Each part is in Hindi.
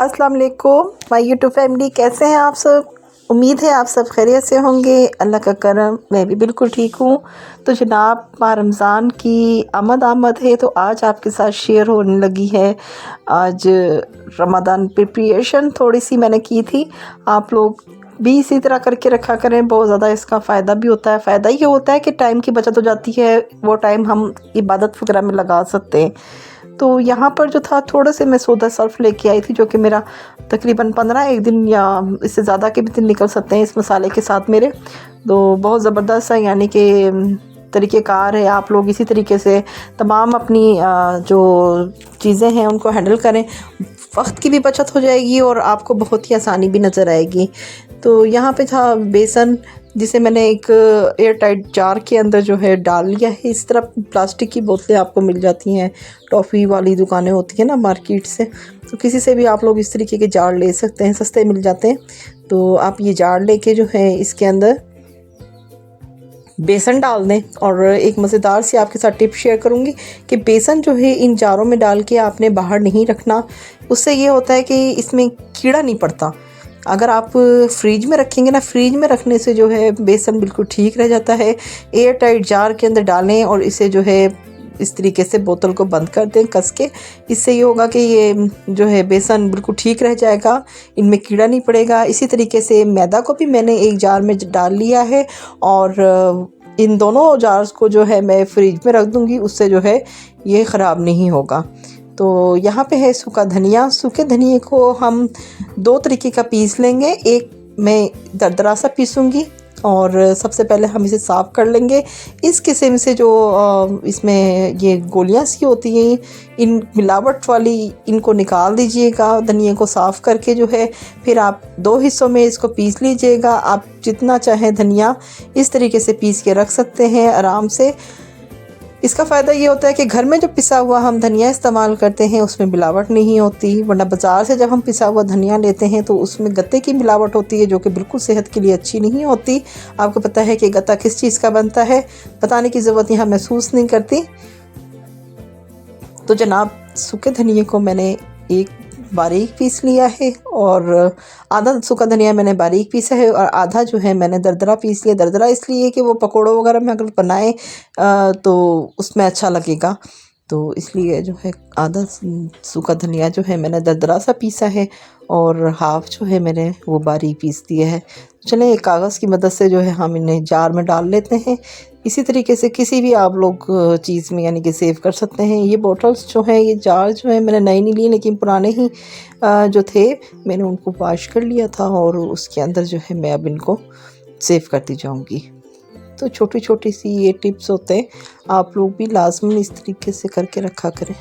अस्सलाम वालेकुम माय यूट्यूब फैमिली, कैसे हैं आप सब। उम्मीद है आप सब खैरियत से होंगे। अल्लाह का करम, मैं भी बिल्कुल ठीक हूँ। तो जनाब, माह रमज़ान की आमद है, तो आज आपके साथ शेयर होने लगी है। आज रमज़ान प्रिपरेशन थोड़ी सी मैंने की थी। आप लोग भी इसी तरह करके रखा करें, बहुत ज़्यादा इसका फ़ायदा भी होता है। फ़ायदा ये होता है कि टाइम की बचत हो जाती है, वो टाइम हम इबादत वगैरह में लगा सकते हैं। तो यहाँ पर जो था, थोड़े से मैं सौदा सर्फ लेके आई थी, जो कि मेरा तकरीबन 15 एक दिन या इससे ज़्यादा के भी दिन निकल सकते हैं इस मसाले के साथ मेरे। तो बहुत ज़बरदस्त है, यानी कि तरीक़ेकार है। आप लोग इसी तरीके से तमाम अपनी जो चीज़ें हैं उनको हैंडल करें, वक्त की भी बचत हो जाएगी और आपको बहुत ही आसानी भी नज़र आएगी। तो यहाँ पे था बेसन, जिसे मैंने एक एयर टाइट जार के अंदर जो है डाल लिया है। इस तरह प्लास्टिक की बोतलें आपको मिल जाती हैं, टॉफ़ी वाली दुकानें होती हैं ना मार्केट से, तो किसी से भी आप लोग इस तरीके के जार ले सकते हैं, सस्ते मिल जाते हैं। तो आप ये जार लेके जो है इसके अंदर बेसन डाल दें। और एक मज़ेदार सी आपके साथ टिप शेयर करूँगी कि बेसन जो है इन जारों में डाल के आपने बाहर नहीं रखना। उससे ये होता है कि इसमें कीड़ा नहीं पड़ता। अगर आप फ्रिज में रखेंगे ना, फ्रिज में रखने से जो है बेसन बिल्कुल ठीक रह जाता है। एयर टाइट जार के अंदर डालें और इसे जो है इस तरीके से बोतल को बंद कर दें कस के। इससे ये होगा कि ये जो है बेसन बिल्कुल ठीक रह जाएगा, इनमें कीड़ा नहीं पड़ेगा। इसी तरीके से मैदा को भी मैंने एक जार में डाल लिया है और इन दोनों जार्स को जो है मैं फ्रिज में रख दूँगी, उससे जो है ये ख़राब नहीं होगा। तो यहाँ पे है सूखा धनिया। सूखे धनिए को हम दो तरीके का पीस लेंगे। एक मैं दरदरा सा पीसूँगी और सबसे पहले हम इसे साफ़ कर लेंगे। इस किस्म से जो इसमें ये गोलियां सी होती हैं, इन मिलावट वाली, इनको निकाल दीजिएगा। धनिए को साफ़ करके जो है फिर आप दो हिस्सों में इसको पीस लीजिएगा। आप जितना चाहें धनिया इस तरीके से पीस के रख सकते हैं आराम से। इसका फ़ायदा ये होता है कि घर में जो पिसा हुआ हम धनिया इस्तेमाल करते हैं उसमें मिलावट नहीं होती, वरना बाज़ार से जब हम पिसा हुआ धनिया लेते हैं तो उसमें गत्ते की मिलावट होती है, जो कि बिल्कुल सेहत के लिए अच्छी नहीं होती। आपको पता है कि गत्ता किस चीज़ का बनता है, बताने की ज़रूरत यहाँ महसूस नहीं करती। तो जनाब, सूखे धनिए को मैंने एक बारीक पीस लिया है और आधा सूखा धनिया मैंने बारीक पीसा है और आधा जो है मैंने दरदरा पीस लिया। दरदरा इसलिए कि वो पकौड़ों वगैरह में अगर बनाए तो उसमें अच्छा लगेगा, तो इसलिए जो है आधा सूखा धनिया जो है मैंने दरदरा सा पीसा है और हाफ़ जो है मैंने वो बारीक पीस दिया है। चलें, एक कागज़ की मदद से जो है हम इन्हें जार में डाल लेते हैं। इसी तरीके से किसी भी आप लोग चीज़ में यानी कि सेव कर सकते हैं। ये बॉटल्स जो हैं, ये जार जो है मैंने नए नहीं लिए, लेकिन पुराने ही जो थे मैंने उनको वॉश कर लिया था और उसके अंदर जो है मैं अब इनको सेव करती जाऊंगी। तो छोटी छोटी सी ये टिप्स होते हैं, आप लोग भी लाजमी इस तरीके से करके रखा करें।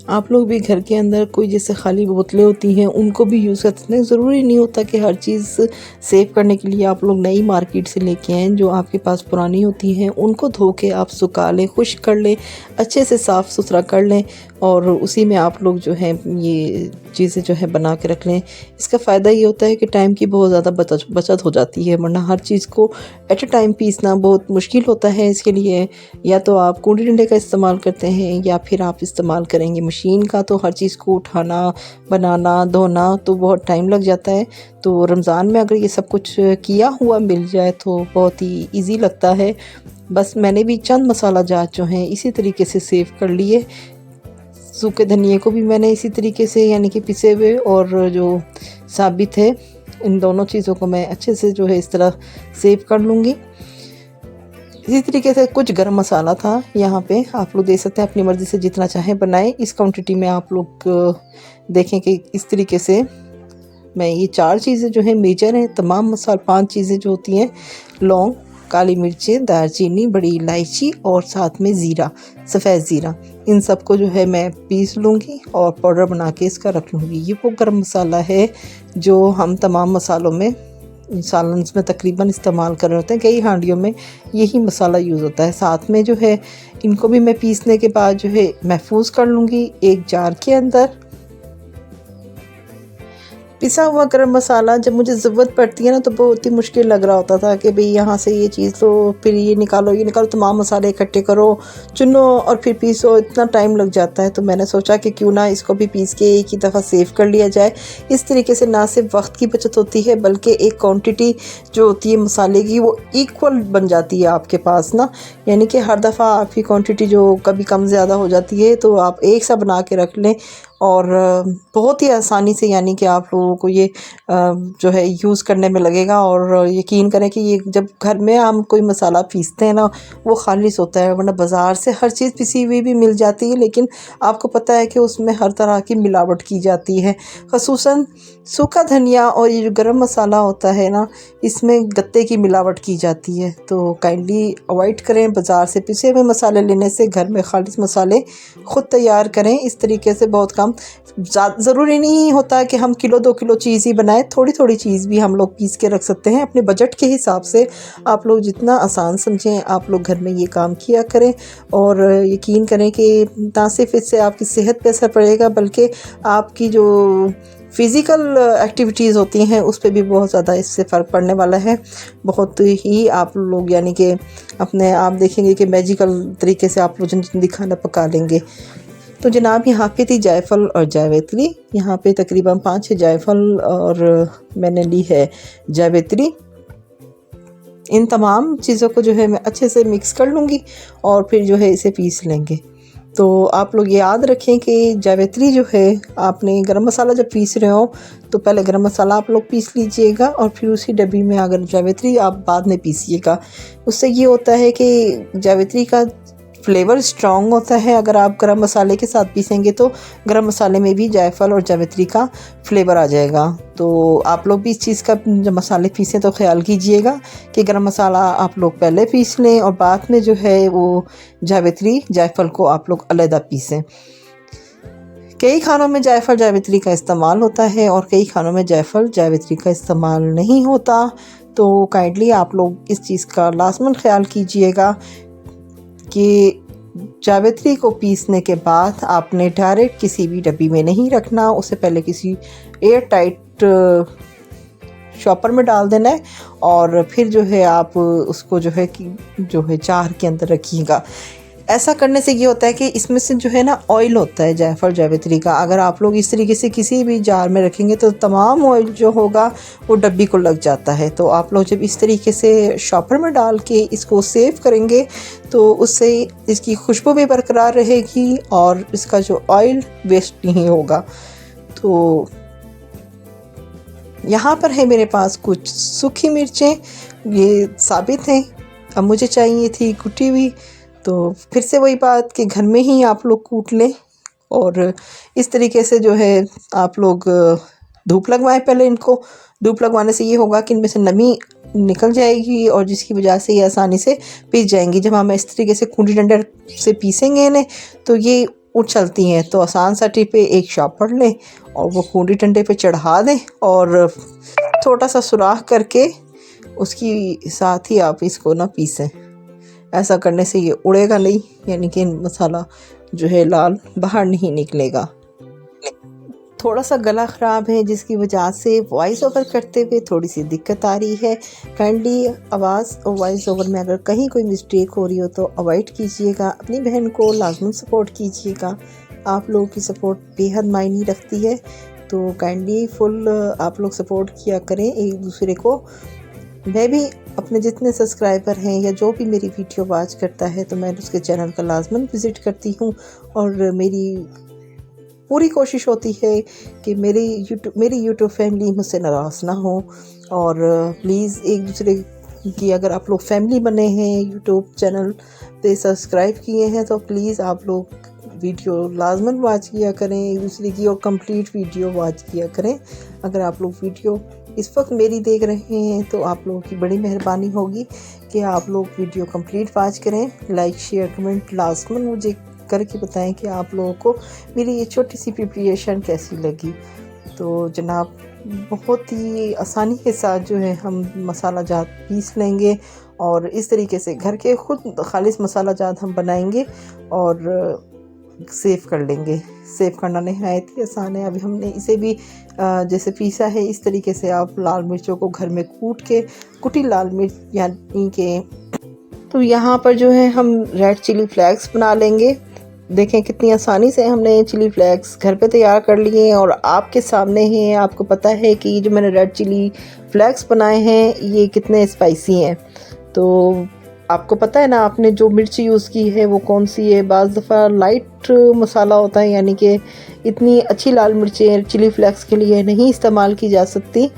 आप लोग भी घर के अंदर कोई जैसे खाली बोतलें होती हैं उनको भी यूज़ कर सकते हैं। ज़रूरी नहीं होता कि हर चीज़ सेव करने के लिए आप लोग नई मार्केट से लेके आएँ। जो आपके पास पुरानी होती हैं उनको धो के आप सुखा लें, खुश्क कर लें, अच्छे से साफ़ सुथरा कर लें और उसी में आप लोग जो हैं ये चीज़ें जो है बना के रख लें। इसका फ़ायदा ये होता है कि टाइम की बहुत ज़्यादा बचत हो जाती है, वरना हर चीज़ को एट अ टाइम पीसना बहुत मुश्किल होता है। इसके लिए या तो आप कूंडी डंडे का इस्तेमाल करते हैं या फिर आप इस्तेमाल करेंगे मशीन का, तो हर चीज़ को उठाना, बनाना, धोना तो बहुत टाइम लग जाता है। तो रमज़ान में अगर ये सब कुछ किया हुआ मिल जाए तो बहुत ही ईजी लगता है। बस मैंने भी चंद मसाला जात जो हैं इसी तरीके से सेव कर लिए। सूखे धनिए को भी मैंने इसी तरीके से यानी कि पिसे हुए और जो साबित है, इन दोनों चीज़ों को मैं अच्छे से जो है इस तरह सेव कर लूँगी। इसी तरीके से कुछ गरम मसाला था यहाँ पे, आप लोग दे सकते हैं अपनी मर्ज़ी से जितना चाहें बनाएं। इस क्वांटिटी में आप लोग देखें कि इस तरीके से मैं ये 4 चीज़ें जो हैं मेजर हैं। तमाम मसाले 5 चीज़ें जो होती हैं, लौंग, काली मिर्चें, दालचीनी, बड़ी इलायची और साथ में ज़ीरा, सफ़ेद ज़ीरा, इन सब को जो है मैं पीस लूँगी और पाउडर बना के इसका रख लूँगी। ये वो गरम मसाला है जो हम तमाम मसालों में, सालन्स में तकरीबन इस्तेमाल कर रहे होते हैं। कई हांडियों में यही मसाला यूज़ होता है। साथ में जो है इनको भी मैं पीसने के बाद जो है महफूज कर लूँगी एक जार के अंदर। पिसा हुआ गरम मसाला जब मुझे ज़रूरत पड़ती है ना तो बहुत ही मुश्किल लग रहा होता था कि भाई यहाँ से ये चीज़ लो, फिर ये निकालो, तमाम मसाले इकट्ठे करो, चुनो और फिर पीसो, इतना टाइम लग जाता है। तो मैंने सोचा कि क्यों ना इसको भी पीस के एक ही दफ़ा सेव कर लिया जाए। इस तरीके से ना सिर्फ वक्त की बचत होती है बल्कि एक क्वांटिटी जो होती है मसाले की वो इक्वल बन जाती है आपके पास ना, यानी कि हर दफ़ा आपकी क्वांटिटी जो कभी कम ज़्यादा हो जाती है तो आप एक सा बना के रख लें और बहुत ही आसानी से यानी कि आप लोगों को ये जो है यूज़ करने में लगेगा। और यकीन करें कि ये जब घर में हम कोई मसाला पीसते हैं ना वो खालिस होता है, वरना बाज़ार से हर चीज़ पिसी हुई भी मिल जाती है लेकिन आपको पता है कि उसमें हर तरह की मिलावट की जाती है। ख़ुसूसन सूखा धनिया और ये जो गरम मसाला होता है ना इसमें गत्ते की मिलावट की जाती है, तो काइंडली अवॉइड करें बाज़ार से पिसे हुए मसाले लेने से। घर में खालिस मसाले ख़ुद तैयार करें। इस तरीके से बहुत कम, ज़रूरी नहीं होता कि हम किलो 2 किलो चीज़ ही बनाएं, थोड़ी थोड़ी चीज़ भी हम लोग पीस के रख सकते हैं अपने बजट के हिसाब से। आप लोग जितना आसान समझें आप लोग घर में ये काम किया करें और यकीन करें कि ना सिर्फ इससे आपकी सेहत पे असर पड़ेगा बल्कि आपकी जो फ़िज़िकल एक्टिविटीज़ होती हैं उस पे भी बहुत ज़्यादा इससे फ़र्क पड़ने वाला है। बहुत ही आप लोग यानी कि अपने आप देखेंगे कि मैजिकल तरीके से आप लोग जल्दी खाना पका लेंगे। तो जनाब यहाँ पे थी जायफ़ल और जावित्री, यहाँ पे तकरीबन 5-6 जायफ़ल और मैंने ली है जावित्री। इन तमाम चीज़ों को जो है मैं अच्छे से मिक्स कर लूँगी और फिर जो है इसे पीस लेंगे। तो आप लोग याद रखें कि जावित्री जो है आपने गरम मसाला जब पीस रहे हो तो पहले गरम मसाला आप लोग पीस लीजिएगा और फिर उसी डब्बी में अगर जावित्री आप बाद में पीसिएगा। उससे ये होता है कि जावित्री का फ्लेवर स्ट्रॉन्ग होता है। अगर आप गरम मसाले के साथ पीसेंगे तो गरम मसाले में भी जायफ़ल और जावित्री का फ्लेवर आ जाएगा। तो आप लोग भी इस चीज़ का जब मसाले पीसें तो ख्याल कीजिएगा कि गरम मसाला आप लोग पहले पीस लें और बाद में जो है वो जावित्री जायफ़ल को आप लोग अलग पीसें। कई खानों में जायफ़ल जावित्री का इस्तेमाल होता है और कई खानों में जायफ़ल जावित्री का इस्तेमाल नहीं होता, तो काइंडली आप लोग इस चीज़ का लाज़मन ख़्याल कीजिएगा कि जावित्री को पीसने के बाद आपने डायरेक्ट किसी भी डब्बी में नहीं रखना, उससे पहले किसी एयर टाइट शॉपर में डाल देना है और फिर जो है आप उसको जो है जार के अंदर रखिएगा। ऐसा करने से ये होता है कि इसमें से जो है ना ऑयल होता है जायफ़ल जावित्री का, अगर आप लोग इस तरीके से किसी भी जार में रखेंगे तो तमाम ऑयल जो होगा वो डब्बी को लग जाता है। तो आप लोग जब इस तरीके से शॉपर में डाल के इसको सेव करेंगे तो उससे इसकी खुशबू भी बरकरार रहेगी और इसका जो ऑयल वेस्ट नहीं होगा। तो यहाँ पर है मेरे पास कुछ सूखी मिर्चें, ये साबित हैं, अब मुझे चाहिए थी कुटी हुई, तो फिर से वही बात कि घर में ही आप लोग कूट लें और इस तरीके से जो है आप लोग धूप लगवाएं। पहले इनको धूप लगवाने से ये होगा कि इनमें से नमी निकल जाएगी और जिसकी वजह से ये आसानी से पीस जाएंगी। जब हम इस तरीके से खूंटी डंडे से पीसेंगे इन्हें तो ये उछलती हैं, तो आसान सा टिप है, एक शॉपर लें और वो खूंटी डंडे पे चढ़ा दें और छोटा सा सुराख करके उसकी साथ ही आप इसको ना पीसें। ऐसा करने से ये उड़ेगा नहीं, यानी कि मसाला जो है लाल बाहर नहीं निकलेगा। थोड़ा सा गला ख़राब है जिसकी वजह से वॉइस ओवर करते हुए थोड़ी सी दिक्कत आ रही है। काइंडली आवाज़ और वॉइस ओवर में अगर कहीं कोई मिस्टेक हो रही हो तो अवॉइड कीजिएगा। अपनी बहन को लाजमन सपोर्ट कीजिएगा, आप लोगों की सपोर्ट बेहद मायने रखती है, तो काइंडली फुल आप लोग सपोर्ट किया करें एक दूसरे को। मैं भी अपने जितने सब्सक्राइबर हैं या जो भी मेरी वीडियो वॉच करता है तो मैं उसके चैनल का लाजमन विज़िट करती हूँ और मेरी पूरी कोशिश होती है कि मेरी यूट्यूब फैमिली मुझसे नाराज़ ना हो। और प्लीज़ एक दूसरे की अगर आप लोग फैमिली बने हैं, यूट्यूब चैनल पे सब्सक्राइब किए हैं तो प्लीज़ आप लोग वीडियो लाजमन वॉच किया करें एक दूसरे की और कंप्लीट वीडियो वॉच किया करें। अगर आप लोग वीडियो इस वक्त मेरी देख रहे हैं तो आप लोगों की बड़ी मेहरबानी होगी कि आप लोग वीडियो कंप्लीट वॉच करें। लाइक शेयर कमेंट लाजमन मुझे करके बताएं कि आप लोगों को मेरी ये छोटी सी प्रिपरेशन कैसी लगी। तो जनाब बहुत ही आसानी के साथ जो है हम मसाला जात पीस लेंगे और इस तरीके से घर के खुद खालिस मसाला जात हम बनाएंगे और सेव कर लेंगे। सेव करना नहायत ही आसान है। अभी हमने इसे भी जैसे पीसा है, इस तरीके से आप लाल मिर्चों को घर में कूट के, कुटी लाल मिर्च यानी कि, तो यहाँ पर जो है हम रेड चिली फ्लेक्स बना लेंगे। देखें कितनी आसानी से हमने चिली फ्लेक्स घर पे तैयार कर लिए हैं और आपके सामने हैं। आपको पता है कि जो मैंने रेड चिली फ्लेक्स बनाए हैं ये कितने स्पाइसी हैं। तो आपको पता है ना, आपने जो मिर्च यूज़ की है वो कौन सी है। बाज़ दफ़ा लाइट मसाला होता है, यानी कि इतनी अच्छी लाल मिर्चें चिली फ्लेक्स के लिए नहीं इस्तेमाल की जा सकती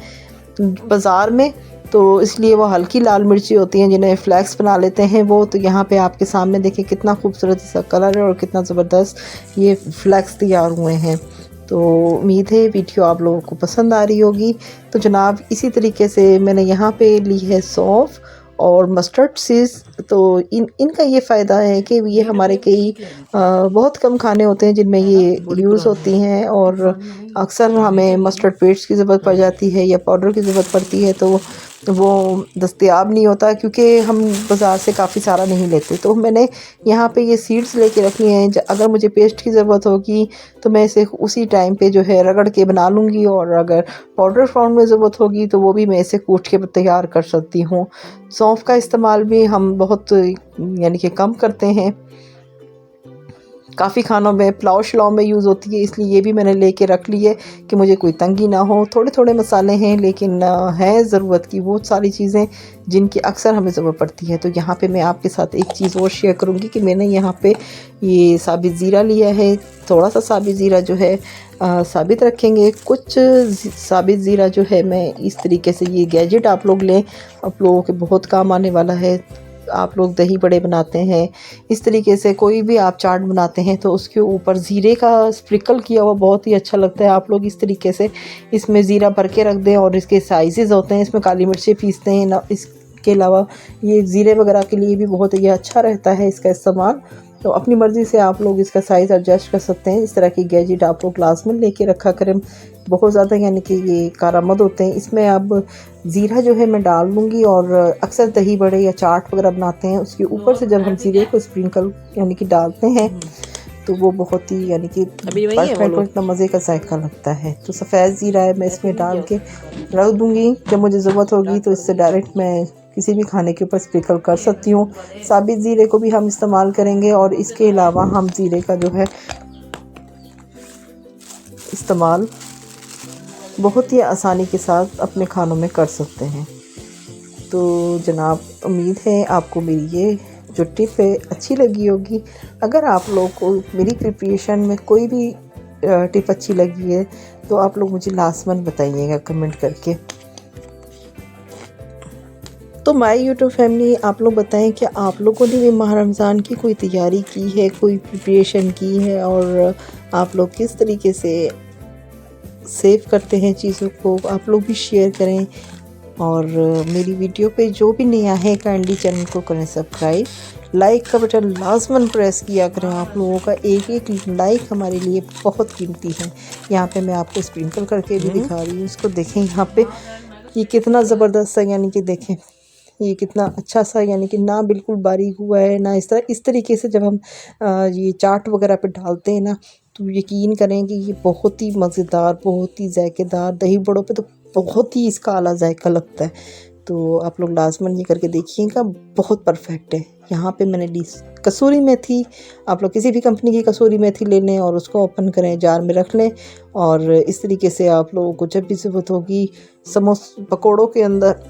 बाज़ार में, तो इसलिए वो हल्की लाल मिर्ची होती हैं जिन्हें फ्लेक्स बना लेते हैं वो। तो यहाँ पे आपके सामने देखें कितना खूबसूरत इसका कलर है और कितना ज़बरदस्त ये फ्लेक्स तैयार हुए हैं। तो उम्मीद है वीडियो आप लोगों को पसंद आ रही होगी। तो जनाब इसी तरीके से मैंने यहाँ पे ली है सौंफ और मस्टर्ड सीड्स। तो इनका ये फ़ायदा है कि ये हमारे कई बहुत कम खाने होते हैं जिनमें ये यूज़ होती हैं, और अक्सर हमें मस्टर्ड पेस्ट की ज़रूरत पड़ जाती है या पाउडर की ज़रूरत पड़ती है, तो वो दस्तयाब नहीं होता क्योंकि हम बाज़ार से काफ़ी सारा नहीं लेते। तो मैंने यहाँ पे ये सीड्स लेके रख लिए हैं। अगर मुझे पेस्ट की ज़रूरत होगी तो मैं इसे उसी टाइम पे जो है रगड़ के बना लूँगी, और अगर पाउडर फॉर्म में ज़रूरत होगी तो वो भी मैं इसे कूट के तैयार कर सकती हूँ। सौंफ का इस्तेमाल भी हम बहुत यानी कि कम करते हैं, काफ़ी खानों में पुलाव शलाव में यूज़ होती है, इसलिए ये भी मैंने लेके रख ली है कि मुझे कोई तंगी ना हो। थोड़े थोड़े मसाले हैं लेकिन है ज़रूरत की वो सारी चीज़ें जिनकी अक्सर हमें ज़रूरत पड़ती है। तो यहाँ पे मैं आपके साथ एक चीज़ और शेयर करूँगी कि मैंने यहाँ पे ये साबित ज़ीरा लिया है। थोड़ा सा साबित ज़ीरा जो है साबित रखेंगे। कुछ साबित ज़ीरा जो है मैं इस तरीके से, ये गैजेट आप लोग लें, आप लोगों के बहुत काम आने वाला है। आप लोग दही बड़े बनाते हैं, इस तरीके से कोई भी आप चाट बनाते हैं तो उसके ऊपर ज़ीरे का स्प्रिंकल किया हुआ बहुत ही अच्छा लगता है। आप लोग इस तरीके से इसमें ज़ीरा भर के रख दें, और इसके साइज़ होते हैं, इसमें काली मिर्चें पीसते हैं ना, इसके अलावा ये ज़ीरे वगैरह के लिए भी बहुत ही अच्छा रहता है इसका इस्तेमाल। तो अपनी मर्ज़ी से आप लोग इसका साइज़ एडजस्ट कर सकते हैं। इस तरह की गैजेट आप लोग क्लास में लेके रखा करें, बहुत ज़्यादा यानी कि ये कारआमद होते हैं। इसमें अब ज़ीरा जो है मैं डाल दूँगी, और अक्सर दही बड़े या चाट वगैरह बनाते हैं उसके ऊपर से जब हम ज़ीरे को स्प्रिंकल यानी कि डालते हैं तो वो बहुत ही यानी कि परफेक्ट, इतना मज़े का जायका लगता है। तो सफ़ेद ज़ीरा है मैं इसमें डाल के रख दूँगी, जब मुझे ज़रूरत होगी तो इससे डायरेक्ट मैं किसी भी खाने के ऊपर स्प्रिंकल कर सकती हूँ। साबित ज़ीरे को भी हम इस्तेमाल करेंगे, और इसके अलावा हम ज़ीरे का जो है इस्तेमाल बहुत ही आसानी के साथ अपने खानों में कर सकते हैं। तो जनाब उम्मीद है आपको मेरी ये जो टिप है अच्छी लगी होगी। अगर आप लोग को मेरी प्रिपरेशन में कोई भी टिप अच्छी लगी है तो आप लोग मुझे लाजमन बताइएगा कमेंट करके। तो माय यूट्यूब फैमिली, आप लोग बताएं कि आप लोगों ने भी माह रमज़ान की कोई तैयारी की है, कोई प्रिपरेशन की है, और आप लोग किस तरीके से सेव करते हैं चीज़ों को, आप लोग भी शेयर करें। और मेरी वीडियो पे जो भी नया है काइंडली चैनल को करें सब्सक्राइब, लाइक का बटन लाजमन प्रेस किया करें। आप लोगों का एक एक लाइक हमारे लिए बहुत कीमती है। यहाँ पे मैं आपको स्प्रिंकल करके भी दिखा रही हूँ, इसको देखें यहाँ पे ये कितना ज़बरदस्त है, यानी कि देखें ये कितना अच्छा सा, यानी कि ना बिल्कुल बारीक हुआ है ना इस तरीके से जब हम ये चाट वगैरह पे डालते हैं ना, तो यकीन करें कि ये बहुत ही मज़ेदार, बहुत ही जायकेदार, दही बड़ों पे तो बहुत ही इसका आला जायका लगता है। तो आप लोग लाजमन ये करके देखिएगा, बहुत परफेक्ट है। यहाँ पे मैंने ली कसूरी मेथी, आप लोग किसी भी कंपनी की कसूरी मेथी ले लें और उसको ओपन करें, जार में रख लें, और इस तरीके से आप लोगों को जब भी ज़रूरत होगी पकौड़ों के अंदर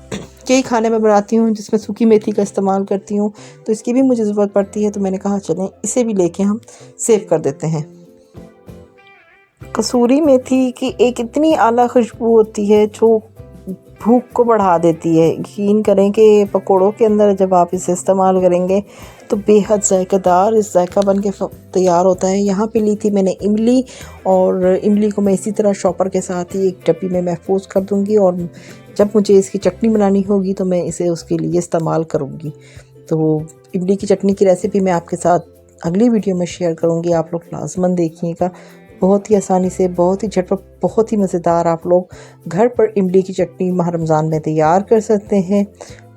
कई खाने में बनाती हूँ जिसमें सूखी मेथी का इस्तेमाल करती हूँ, तो इसकी भी मुझे ज़रूरत पड़ती है। तो मैंने कहा चलें इसे भी लेके हम सेव कर देते हैं। कसूरी मेथी की एक इतनी आला खुशबू होती है जो भूख को बढ़ा देती है। यकीन करें कि पकोड़ों के अंदर जब आप इसे इस्तेमाल करेंगे तो बेहद जायकेदार इस जायका बन के तैयार होता है। यहाँ पे ली थी मैंने इमली, और इमली को मैं इसी तरह शॉपर के साथ ही एक डब्बी में महफूज कर दूँगी, और जब मुझे इसकी चटनी बनानी होगी तो मैं इसे उसके लिए इस्तेमाल करूँगी। तो इमली की चटनी की रेसिपी मैं आपके साथ अगली वीडियो में शेयर करूँगी, आप लोग लाजमन देखिएगा। बहुत ही आसानी से, बहुत ही झटपट, बहुत ही मज़ेदार आप लोग घर पर इमली की चटनी माह रमज़ान में तैयार कर सकते हैं।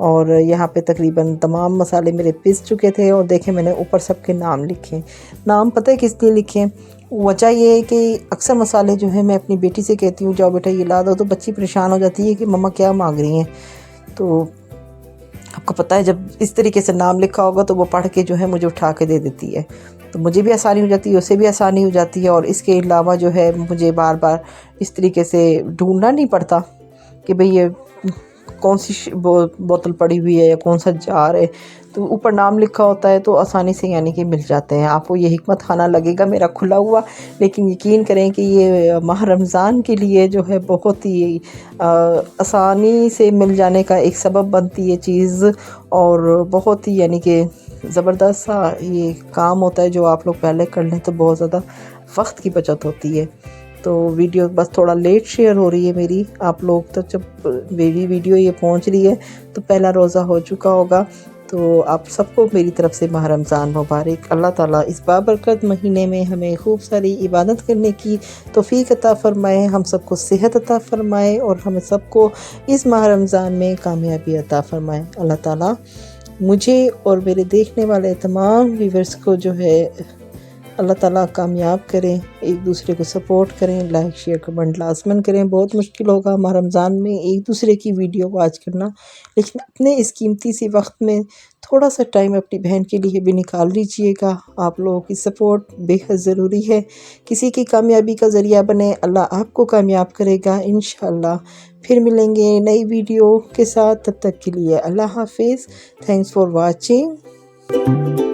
और यहाँ पे तकरीबन तमाम मसाले मेरे पिस चुके थे और देखें मैंने ऊपर सबके नाम लिखे। नाम पता है किस लिए लिखे? वजह ये है कि अक्सर मसाले जो है मैं अपनी बेटी से कहती हूँ जाओ बेटा ये ला दो, तो बच्ची परेशान हो जाती है कि मम्मा क्या मांग रही हैं। तो आपको पता है जब इस तरीके से नाम लिखा होगा तो वो पढ़ के जो है मुझे उठा के दे देती है, तो मुझे भी आसानी हो जाती है, उसे भी आसानी हो जाती है। और इसके अलावा जो है मुझे बार बार इस तरीके से ढूंढना नहीं पड़ता कि भाई ये कौन सी बोतल पड़ी हुई है या कौन सा जार है। तो ऊपर नाम लिखा होता है तो आसानी से यानी कि मिल जाते हैं। आपको ये हिकमत खाना लगेगा मेरा खुला हुआ, लेकिन यकीन करें कि ये माह रमज़ान के लिए जो है बहुत ही आसानी से मिल जाने का एक सबब बनती है चीज़। और बहुत ही यानी कि ज़बरदस्त सा ये काम होता है जो आप लोग पहले कर लें तो बहुत ज़्यादा वक्त की बचत होती है। तो वीडियो बस थोड़ा लेट शेयर हो रही है मेरी, आप लोग तो जब मेरी वीडियो ये पहुंच रही है तो पहला रोज़ा हो चुका होगा। तो आप सबको मेरी तरफ से माह रमज़ान मुबारक। अल्लाह ताला इस बाबरकत महीने में हमें खूब सारी इबादत करने की तौफीक अता फ़रमाए, हम सबको सेहत अता फ़रमाए और हमें सबको इस माह रमज़ान में कामयाबी अता फ़रमाए। अल्लाह ताला मुझे और मेरे देखने वाले तमाम व्यूवर्स को जो है अल्लाह ताला कामयाब करें, एक दूसरे को सपोर्ट करें, लाइक शेयर कमेंट लाजमन करें। बहुत मुश्किल होगा माह रमज़ान में एक दूसरे की वीडियो वॉच करना, लेकिन अपने इस कीमती सी वक्त में थोड़ा सा टाइम अपनी बहन के लिए भी निकाल लीजिएगा। आप लोगों की सपोर्ट बेहद ज़रूरी है, किसी की कामयाबी का ज़रिया बने, अल्लाह आपको कामयाब करेगा इंशाअल्लाह। फिर मिलेंगे नई वीडियो के साथ, तब तक के लिए अल्लाह हाफिज़। Thanks for watching.